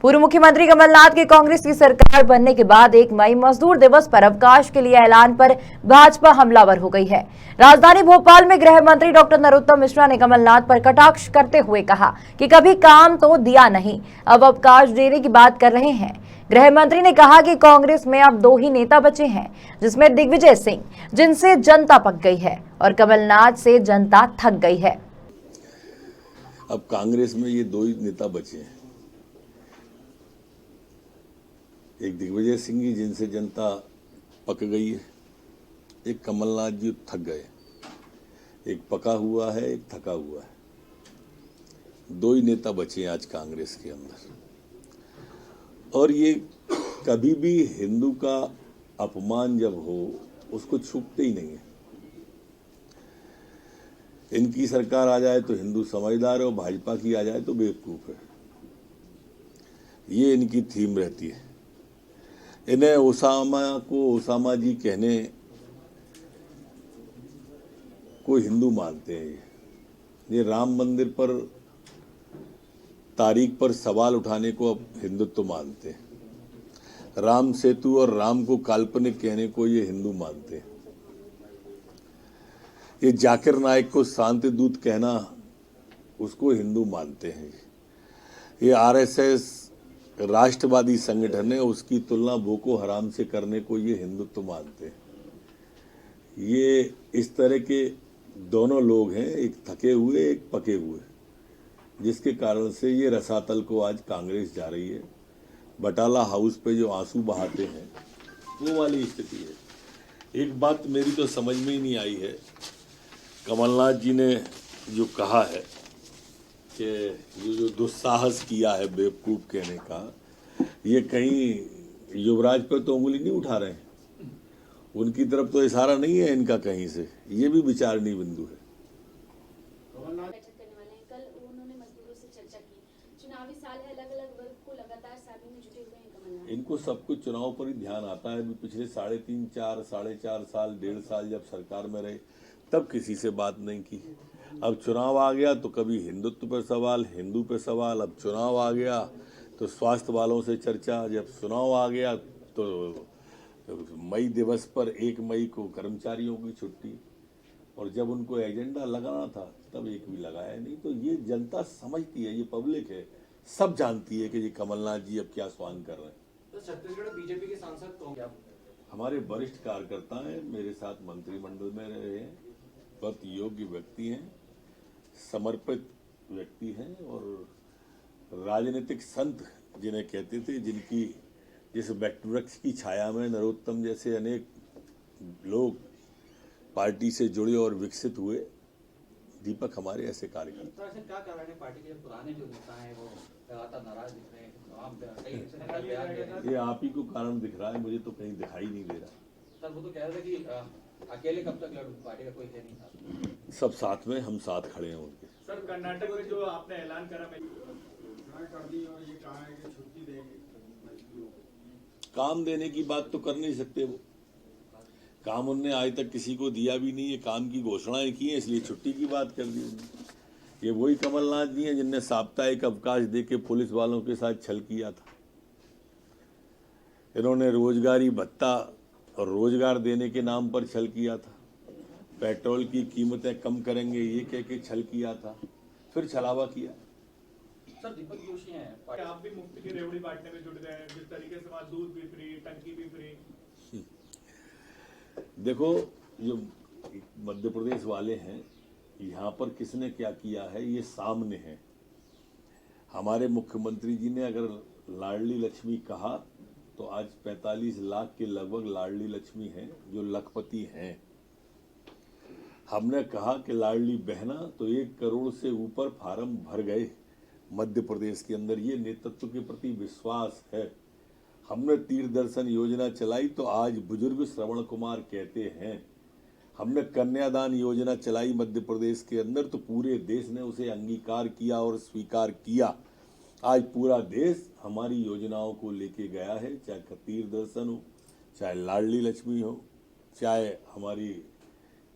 पूर्व मुख्यमंत्री कमलनाथ के कांग्रेस की सरकार बनने के बाद 1 मई मजदूर दिवस पर अवकाश के लिए ऐलान पर भाजपा हमलावर हो गई है। राजधानी भोपाल में गृह मंत्री डॉक्टर नरोत्तम मिश्रा ने कमलनाथ पर कटाक्ष करते हुए कहा कि कभी काम तो दिया नहीं, अब अवकाश देने की बात कर रहे हैं। गृह मंत्री ने कहा कि कांग्रेस में अब 2 ही नेता बचे हैं, जिसमें दिग्विजय सिंह, जिनसे जनता पक गई है, और कमलनाथ से जनता थक गई है। अब कांग्रेस में ये 2 ही नेता बचे हैं, एक दिग्विजय सिंह जी जिनसे जनता पक गई है, एक कमलनाथ जी थक गए। एक पका हुआ है, एक थका हुआ है। 2 ही नेता बचे हैं आज कांग्रेस के अंदर। और ये कभी भी हिंदू का अपमान जब हो उसको छूटते ही नहीं है। इनकी सरकार आ जाए तो हिंदू समझदार है और भाजपा की आ जाए तो बेवकूफ है। ये इनकी थीम रहती है। इन्हें ओसामा जी कहने को हिंदू मानते हैं। ये राम मंदिर पर तारीख पर सवाल उठाने को अब हिंदुत्व मानते हैं। राम सेतु और राम को काल्पनिक कहने को ये हिंदू मानते हैं। ये जाकिर नाइक को शांति दूत कहना उसको हिंदू मानते हैं। ये आरएसएस राष्ट्रवादी संगठन है, उसकी तुलना बोको हराम से करने को ये हिंदुत्व मानते हैं। ये इस तरह के दोनों लोग हैं, एक थके हुए एक पके हुए, जिसके कारण से ये रसातल को आज कांग्रेस जा रही है। बटाला हाउस पे जो आंसू बहाते हैं वो वाली स्थिति है। एक बात मेरी तो समझ में ही नहीं आई है, कमलनाथ जी ने जो कहा है कि ये जो दुस्साहस किया है बेवकूफ कहने का, ये कहीं युवराज पर तो उंगली नहीं उठा रहे हैं, उनकी तरफ तो इशारा नहीं है इनका कहीं से। ये भी विचारणीय बिंदु है। कल उन्होंने मजदूरों से चर्चा की, चुनावी साल है, अलग-अलग वर्ग को लगातार साधने में जुटे हुए हैं कमलनाथ। इनको सब कुछ चुनाव पर ही ध्यान आता है। पिछले 3.5 साल, 4.5 साल, 1.5 साल जब सरकार में रहे तब किसी से बात नहीं की। अब चुनाव आ गया तो कभी हिंदुत्व पर सवाल, हिंदू पे सवाल। अब चुनाव आ गया तो स्वास्थ्य वालों से चर्चा। जब चुनाव आ गया तो मई दिवस पर 1 मई को कर्मचारियों की छुट्टी, और जब उनको एजेंडा लगाना था तब एक भी लगाया नहीं। तो ये जनता समझती है, ये पब्लिक है, सब जानती है कि ये कमलनाथ जी अब क्या स्वान कर रहे हैं। तो छत्तीसगढ़ बीजेपी के सांसद कौन क्या? हमारे वरिष्ठ कार्यकर्ता हैं, मेरे साथ मंत्रिमंडल में रहे हैं, बहुत योग्य व्यक्ति हैं, समर्पित व्यक्ति हैं और राजनीतिक संत जिन्हें कहते थे, जिनकी जिस वृक्ष की छाया में नरोत्तम जैसे अनेक लोग पार्टी से जुड़े और विकसित हुए, दीपक हमारे ऐसे कार्यकर्ता। क्या कारण है पार्टी के पुराने जो नेता हैं वो लगातार नाराज दिख रहे हैं? ये आप ही को कारण दिख रहा है, मुझे तो कहीं दिखाई नहीं दे रहा। सर वो तो कह रहे थे कि अकेले कब तक लड़ूं, पार्टी का कोई है नहीं था। सब साथ में, हम साथ खड़े हैं उनके। सर कर्नाटक में जो आपने ऐलान करा कर दी और ये कहा है कि छुट्टी देंगे, काम देने की बात तो कर नहीं सकते। वो काम उनने आज तक किसी को दिया भी नहीं है, काम की घोषणाएं की हैं, इसलिए छुट्टी की बात कर दी उन्होंने। ये वही कमलनाथ जी हैं जिनने साप्ताहिक अवकाश देके पुलिस वालों के साथ छल किया था। इन्होंने रोजगारी भत्ता और रोजगार देने के नाम पर छल किया था। पेट्रोल की कीमतें कम करेंगे ये कह के छल किया था, फिर छलावा किया। सर दीपक जोशी हैं, आप भी मुफ्त की रेवड़ी बांटने में जुट गए हैं, जिस तरीके से वहाँ दूध भी फ्री, टंकी भी फ्री। देखो, जो मध्य प्रदेश वाले हैं, यहाँ पर किसने क्या किया है ये सामने है। हमारे मुख्यमंत्री जी ने अगर लाडली लक्ष्मी कहा तो आज 45 लाख के लगभग लाडली लक्ष्मी हैं जो लखपति हैं। हमने कहा कि लाडली बहना तो 1 करोड़ से ऊपर फार्म भर गए मध्य प्रदेश के अंदर। ये नेतृत्व के प्रति विश्वास है। हमने तीर्थ दर्शन योजना चलाई तो आज बुजुर्ग श्रवण कुमार कहते हैं। हमने कन्यादान योजना चलाई मध्य प्रदेश के अंदर तो पूरे देश ने उसे अंगीकार किया और स्वीकार किया। आज पूरा देश हमारी योजनाओं को लेके गया है, चाहे तीर्थ दर्शन हो, चाहे लाडली लक्ष्मी हो, चाहे हमारी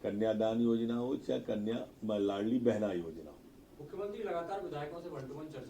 कन्यादान योजना हो, चाहे लाडली बहना योजना हो। मुख्यमंत्री लगातार विधायकों से वन टू वन चर्चा